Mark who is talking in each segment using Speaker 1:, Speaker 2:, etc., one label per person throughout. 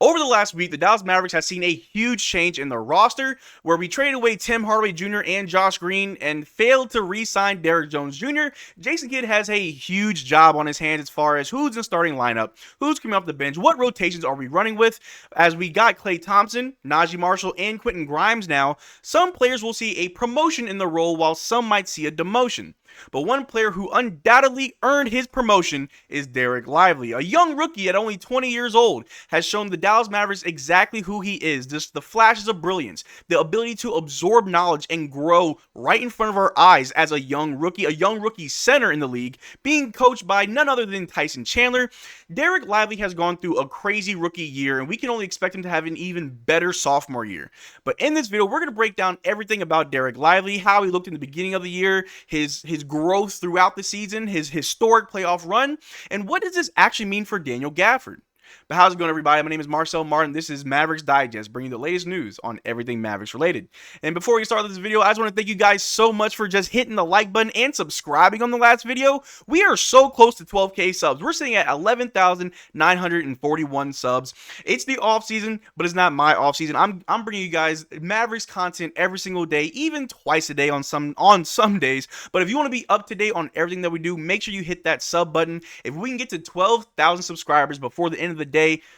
Speaker 1: Over the last week, the Dallas Mavericks has seen a huge change in their roster, where we traded away Tim Hardaway Jr. and Josh Green and failed to re-sign Derrick Jones Jr. Jason Kidd has a huge job on his hands as far as who's in the starting lineup, who's coming off the bench, what rotations are we running with. As we got Klay Thompson, Najee Marshall, and Quentin Grimes now, some players will see a promotion in the role while some might see a demotion. But one player who undoubtedly earned his promotion is Dereck Lively. A young rookie at only 20 years old has shown the Dallas Mavericks exactly who he is. Just the flashes of brilliance, the ability to absorb knowledge and grow right in front of our eyes as a young rookie center in the league, being coached by none other than Tyson Chandler. Dereck Lively has gone through a crazy rookie year, and we can only expect him to have an even better sophomore year. But in this video, we're going to break down everything about Dereck Lively, how he looked in the beginning of the year, his growth throughout the season, his historic playoff run, and what does this actually mean for Daniel Gafford? But how's it going, everybody? My name is Marcel Martin. This is Mavs Digest, bringing you the latest news on everything Mavericks related. And before we start this video, I just want to thank you guys so much for just hitting the like button and subscribing on the last video. We are so close to 12K subs. We're sitting at 11,941 subs. It's the off season, but it's not my off season. I'm bringing you guys Mavericks content every single day, even twice a day on some days. But if you want to be up to date on everything that we do, make sure you hit that sub button. If we can get to 12,000 subscribers before the end of the day,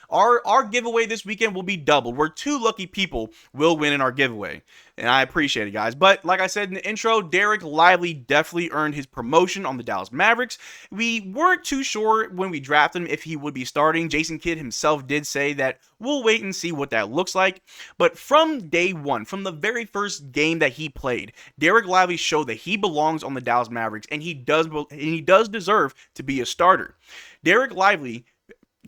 Speaker 1: our giveaway this weekend will be doubled, where 2 lucky people will win in our giveaway, and I appreciate it, guys. But like I said in the intro, Dereck Lively definitely earned his promotion on the Dallas Mavericks. We weren't too sure when we drafted him if he would be starting. Jason Kidd himself did say that we'll wait and see what that looks like. But from day one, from the very first game that he played, Dereck Lively showed that he belongs on the Dallas Mavericks, and he does deserve to be a starter. Dereck Lively,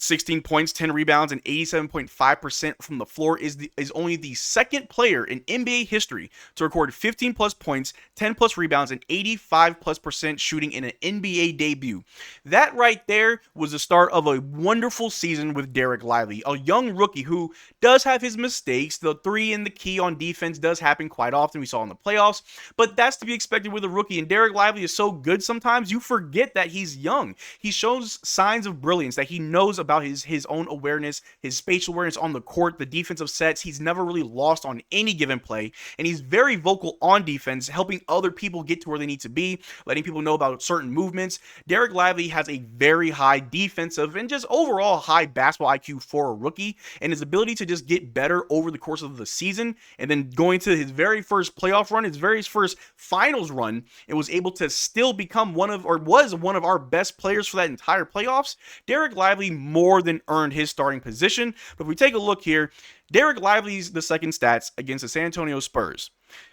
Speaker 1: 16 points, 10 rebounds, and 87.5% from the floor, is only the second player in NBA history to record 15 plus points, 10 plus rebounds, and 85+% shooting in an NBA debut. That right there was the start of a wonderful season with Dereck Lively, a young rookie who does have his mistakes. The 3 and the key on defense does happen quite often. We saw in the playoffs, but that's to be expected with a rookie. And Dereck Lively is so good sometimes you forget that he's young. He shows signs of brilliance, that he knows about his own awareness, his spatial awareness on the court, the defensive sets. He's never really lost on any given play, and he's very vocal on defense, helping other people get to where they need to be, letting people know about certain movements. Dereck Lively has a very high defensive and just overall high basketball IQ for a rookie, and his ability to just get better over the course of the season, and then going to his very first playoff run, his very first finals run, and was able to still become was one of our best players for that entire playoffs. Dereck Lively more than earned his starting position. But if we take a look here, Dereck Lively's the second stats against the San Antonio Spurs: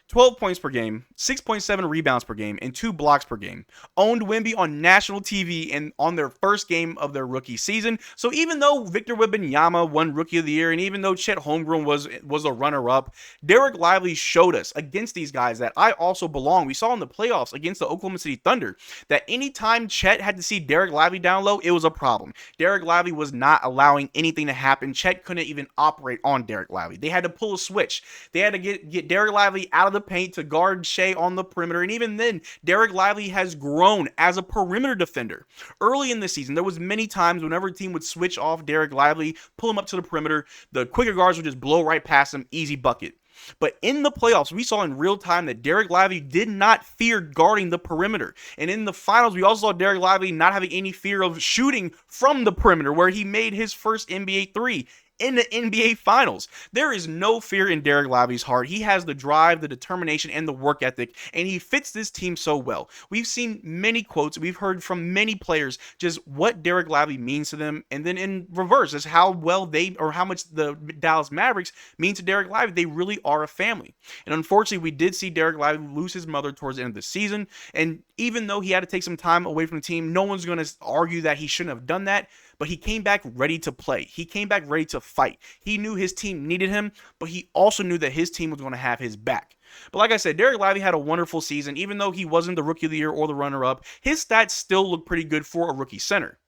Speaker 1: 12 points per game, 6.7 rebounds per game, and 2 blocks per game. Owned Wemby on national TV and on their first game of their rookie season. So even though Victor Wembanyama won Rookie of the Year, and even though Chet Holmgren was a runner-up, Dereck Lively showed us against these guys that I also belong. We saw in the playoffs against the Oklahoma City Thunder that anytime Chet had to see Dereck Lively down low, it was a problem. Dereck Lively was not allowing anything to happen. Chet couldn't even operate on Dereck Lively. They had to pull a switch. They had to get Dereck Lively out of the paint to guard Shea on the perimeter, and even then, Dereck Lively has grown as a perimeter defender. Early in the season, there was many times whenever a team would switch off Dereck Lively, pull him up to the perimeter, the quicker guards would just blow right past him, easy bucket. But in the playoffs, we saw in real time that Dereck Lively did not fear guarding the perimeter. And in the finals, we also saw Dereck Lively not having any fear of shooting from the perimeter, where he made his first NBA 3 in the NBA Finals. There is no fear in Dereck Lively's heart. He has the drive, the determination, and the work ethic, and he fits this team so well. We've seen many quotes, we've heard from many players just what Dereck Lively means to them, and then in reverse is how well how much the Dallas Mavericks mean to Dereck Lively. They really are a family. And unfortunately, we did see Dereck Lively lose his mother towards the end of the season, and even though he had to take some time away from the team, no one's going to argue that he shouldn't have done that. But he came back ready to play. He came back ready to fight. He knew his team needed him, but he also knew that his team was going to have his back. But like I said, Dereck Lively had a wonderful season. Even though he wasn't the Rookie of the Year or the runner-up, his stats still look pretty good for a rookie center.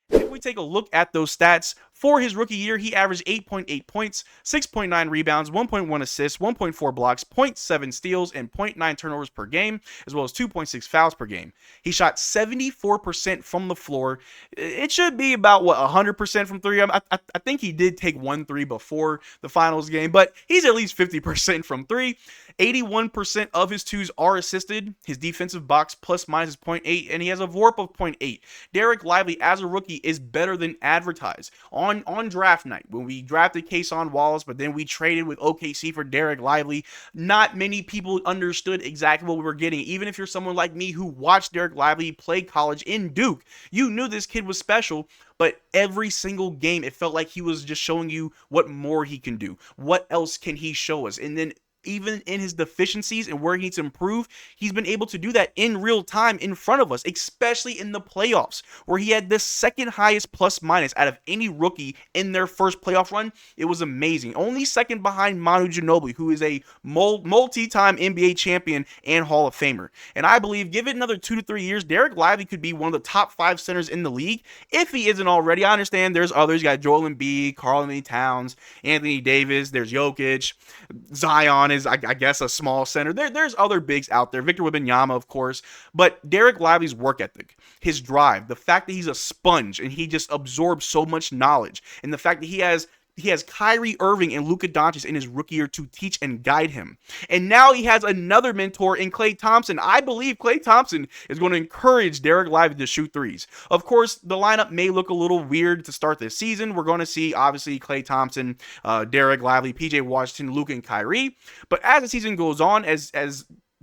Speaker 1: If we take a look at those stats For his rookie year, he averaged 8.8 points, 6.9 rebounds, 1.1 assists, 1.4 blocks, 0.7 steals, and 0.9 turnovers per game, as well as 2.6 fouls per game. He shot 74% from the floor. It should be about, 100% from three. I think he did take 1 3 before the finals game, but he's at least 50% from three. 81% of his twos are assisted. His defensive box plus minus is 0.8, and he has a VORP of 0.8. Dereck Lively, as a rookie, is better than advertised. On draft night, when we drafted Cason Wallace, but then we traded with OKC for Dereck Lively, not many people understood exactly what we were getting. Even if you're someone like me who watched Dereck Lively play college in Duke, you knew this kid was special. But every single game, it felt like he was just showing you what more he can do. What else can he show us? And then even in his deficiencies and where he needs to improve, he's been able to do that in real time in front of us, especially in the playoffs, where he had the second highest plus minus out of any rookie in their first playoff run. It was amazing. Only second behind Manu Ginobili, who is a multi-time NBA champion and Hall of Famer. And I believe, give it another 2 to 3 years, Dereck Lively could be one of the top 5 centers in the league, if he isn't already. I understand there's others. You got Joel Embiid, Karl-Anthony Towns, Anthony Davis, there's Jokic, Zion is, I guess, a small center. There's other bigs out there. Victor Wembanyama, of course. But Dereck Lively's work ethic, his drive, the fact that he's a sponge and he just absorbs so much knowledge, and the fact that he has Kyrie Irving and Luka Doncic in his rookie year to teach and guide him. And now he has another mentor in Klay Thompson. I believe Klay Thompson is going to encourage Dereck Lively to shoot threes. Of course, the lineup may look a little weird to start this season. We're going to see, obviously, Klay Thompson, Dereck Lively, PJ Washington, Luka, and Kyrie. But as the season goes on, as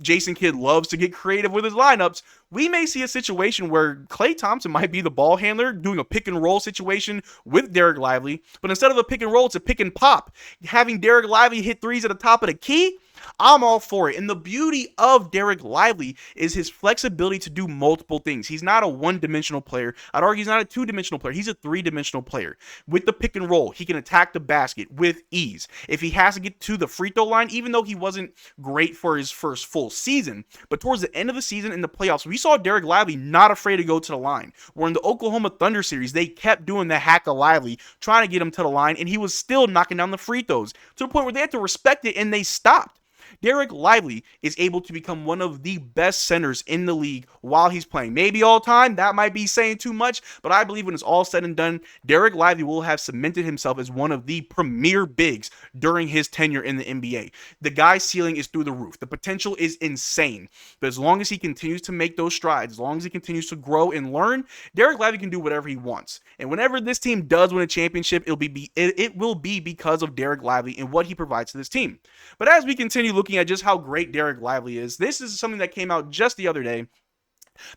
Speaker 1: Jason Kidd loves to get creative with his lineups, we may see a situation where Klay Thompson might be the ball handler doing a pick and roll situation with Dereck Lively, but instead of a pick and roll, it's a pick and pop. Having Dereck Lively hit threes at the top of the key, I'm all for it. And the beauty of Dereck Lively is his flexibility to do multiple things. He's not a one-dimensional player. I'd argue he's not a two-dimensional player. He's a three-dimensional player. With the pick and roll, he can attack the basket with ease. If he has to get to the free throw line, even though he wasn't great for his first full season, but towards the end of the season in the playoffs, we saw Dereck Lively not afraid to go to the line. Where in the Oklahoma Thunder series, they kept doing the hack of Lively, trying to get him to the line, and he was still knocking down the free throws to the point where they had to respect it, and they stopped. Dereck Lively is able to become one of the best centers in the league while he's playing. Maybe all time, that might be saying too much, but I believe when it's all said and done, Dereck Lively will have cemented himself as one of the premier bigs during his tenure in the NBA. The guy's ceiling is through the roof. The potential is insane, but as long as he continues to make those strides, as long as he continues to grow and learn, Dereck Lively can do whatever he wants. And whenever this team does win a championship, it will be because of Dereck Lively and what he provides to this team. But as we continue looking at just how great Dereck Lively is, this is something that came out just the other day.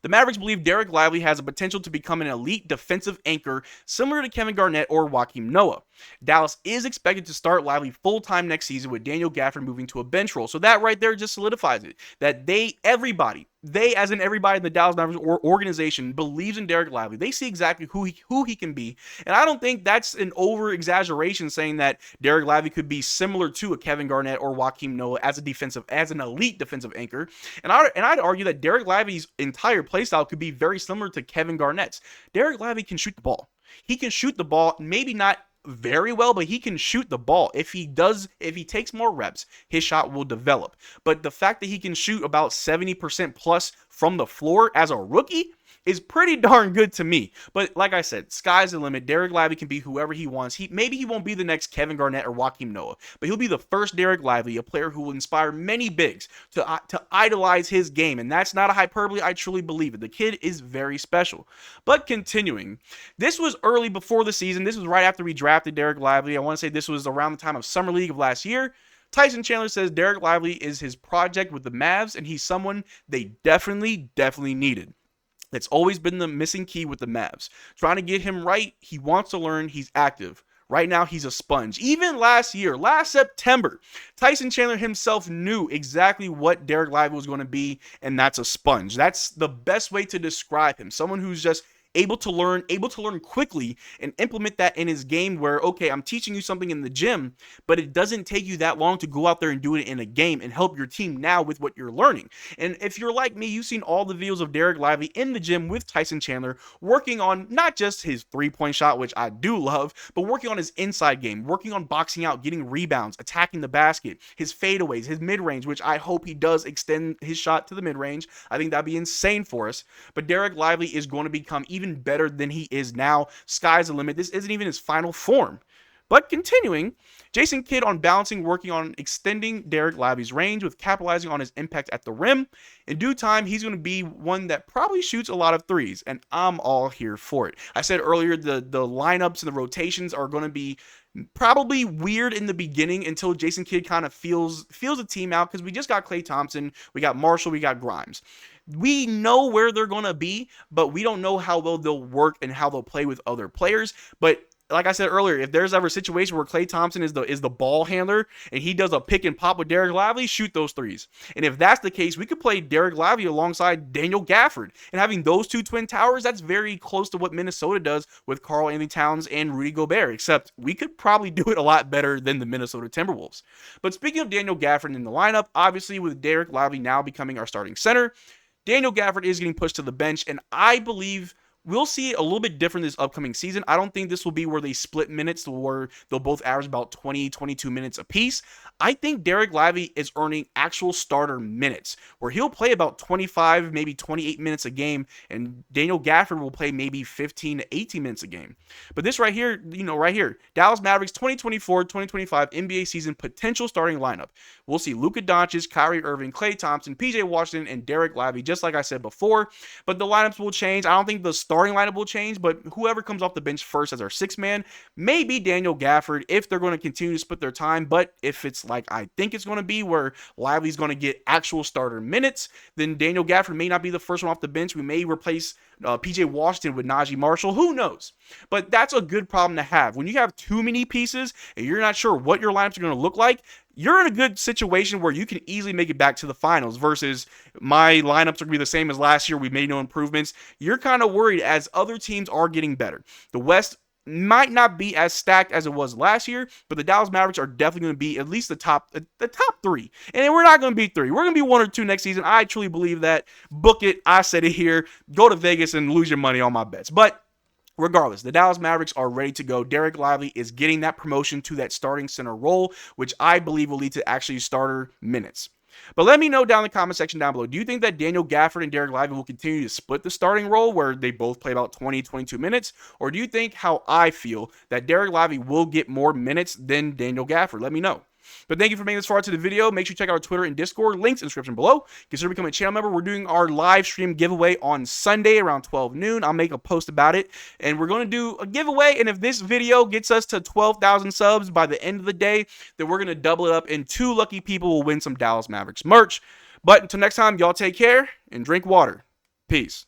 Speaker 1: The Mavericks believe Dereck Lively has a potential to become an elite defensive anchor similar to Kevin Garnett or Joakim Noah. Dallas is expected to start Lively full-time next season with Daniel Gafford moving to a bench role. So that right there just solidifies it. That everybody as in everybody in the Dallas Mavericks organization believes in Dereck Lively. They see exactly who he can be. And I don't think that's an over-exaggeration saying that Dereck Lively could be similar to a Kevin Garnett or Joakim Noah as an elite defensive anchor. And I'd argue that Dereck Lively's entire playstyle could be very similar to Kevin Garnett's. Dereck Lively can shoot the ball. He can shoot the ball, maybe not very well, but he can shoot the ball. If he takes more reps, his shot will develop. But the fact that he can shoot about 70% plus from the floor as a rookie is pretty darn good to me. But like I said, sky's the limit. Dereck Lively can be whoever he wants. Maybe he won't be the next Kevin Garnett or Joakim Noah, but he'll be the first Dereck Lively, a player who will inspire many bigs to idolize his game. And that's not a hyperbole. I truly believe it. The kid is very special. But continuing, this was early before the season. This was right after we drafted Dereck Lively. I want to say this was around the time of Summer League of last year. Tyson Chandler says Dereck Lively is his project with the Mavs, and he's someone they definitely needed. That's always been the missing key with the Mavs. Trying to get him right, he wants to learn, he's active. Right now, he's a sponge. Even last September, Tyson Chandler himself knew exactly what Dereck Lively was going to be, and that's a sponge. That's the best way to describe him. Someone who's just able to learn quickly and implement that in his game where, okay, I'm teaching you something in the gym, but it doesn't take you that long to go out there and do it in a game and help your team now with what you're learning. And if you're like me, you've seen all the videos of Dereck Lively in the gym with Tyson Chandler working on not just his three-point shot, which I do love, but working on his inside game, working on boxing out, getting rebounds, attacking the basket, his fadeaways, his mid-range, which I hope he does extend his shot to the mid-range. I think that'd be insane for us. But Dereck Lively is going to become even better than he is now. Sky's the limit. This isn't even his final form. But continuing, Jason Kidd on balancing, working on extending Dereck Lively's range with capitalizing on his impact at the rim. In due time, he's going to be one that probably shoots a lot of threes, and I'm all here for it. I said earlier the lineups and the rotations are going to be probably weird in the beginning until Jason Kidd kind of feels the team out, because we just got Klay Thompson, we got Marshall, we got Grimes. We know where they're going to be, but we don't know how well they'll work and how they'll play with other players. But like I said earlier, if there's ever a situation where Klay Thompson is the ball handler and he does a pick and pop with Dereck Lively, shoot those threes. And if that's the case, we could play Dereck Lively alongside Daniel Gafford. And having those two twin towers, that's very close to what Minnesota does with Karl-Anthony Towns and Rudy Gobert, except we could probably do it a lot better than the Minnesota Timberwolves. But speaking of Daniel Gafford in the lineup, obviously with Dereck Lively now becoming our starting center, Daniel Gafford is getting pushed to the bench, and I believe we'll see it a little bit different this upcoming season. I don't think this will be where they split minutes where they'll both average about 20, 22 minutes apiece. I think Dereck Lively is earning actual starter minutes, where he'll play about 25, maybe 28 minutes a game, and Daniel Gafford will play maybe 15 to 18 minutes a game. But this right here, right here, Dallas Mavericks 2024-2025 NBA season potential starting lineup. We'll see Luka Doncic, Kyrie Irving, Klay Thompson, PJ Washington, and Dereck Lively, just like I said before. But the lineups will change. I don't think the starting lineup will change, but whoever comes off the bench first as our sixth man may be Daniel Gafford if they're going to continue to split their time. But if it's like I think it's going to be, where Lively's going to get actual starter minutes, then Daniel Gafford may not be the first one off the bench. We may replace PJ Washington with Najee Marshall. Who knows? But that's a good problem to have. When you have too many pieces and you're not sure what your lineups are going to look like, you're in a good situation where you can easily make it back to the finals versus my lineups are going to be the same as last year. We made no improvements. You're kind of worried as other teams are getting better. The West might not be as stacked as it was last year, but the Dallas Mavericks are definitely going to be at least the top three. And we're not going to be three. We're going to be one or two next season. I truly believe that. Book it. I said it here. Go to Vegas and lose your money on my bets. But regardless, the Dallas Mavericks are ready to go. Dereck Lively is getting that promotion to that starting center role, which I believe will lead to actually starter minutes. But let me know down in the comment section down below. Do you think that Daniel Gafford and Dereck Lively will continue to split the starting role where they both play about 20, 22 minutes? Or do you think how I feel that Dereck Lively will get more minutes than Daniel Gafford? Let me know. But thank you for making this far into the video. Make sure you check out our Twitter and Discord. Links in the description below. Consider becoming a channel member. We're doing our live stream giveaway on Sunday around 12 noon. I'll make a post about it. And we're going to do a giveaway. And if this video gets us to 12,000 subs by the end of the day, then we're going to double it up and 2 lucky people will win some Dallas Mavericks merch. But until next time, y'all take care and drink water. Peace.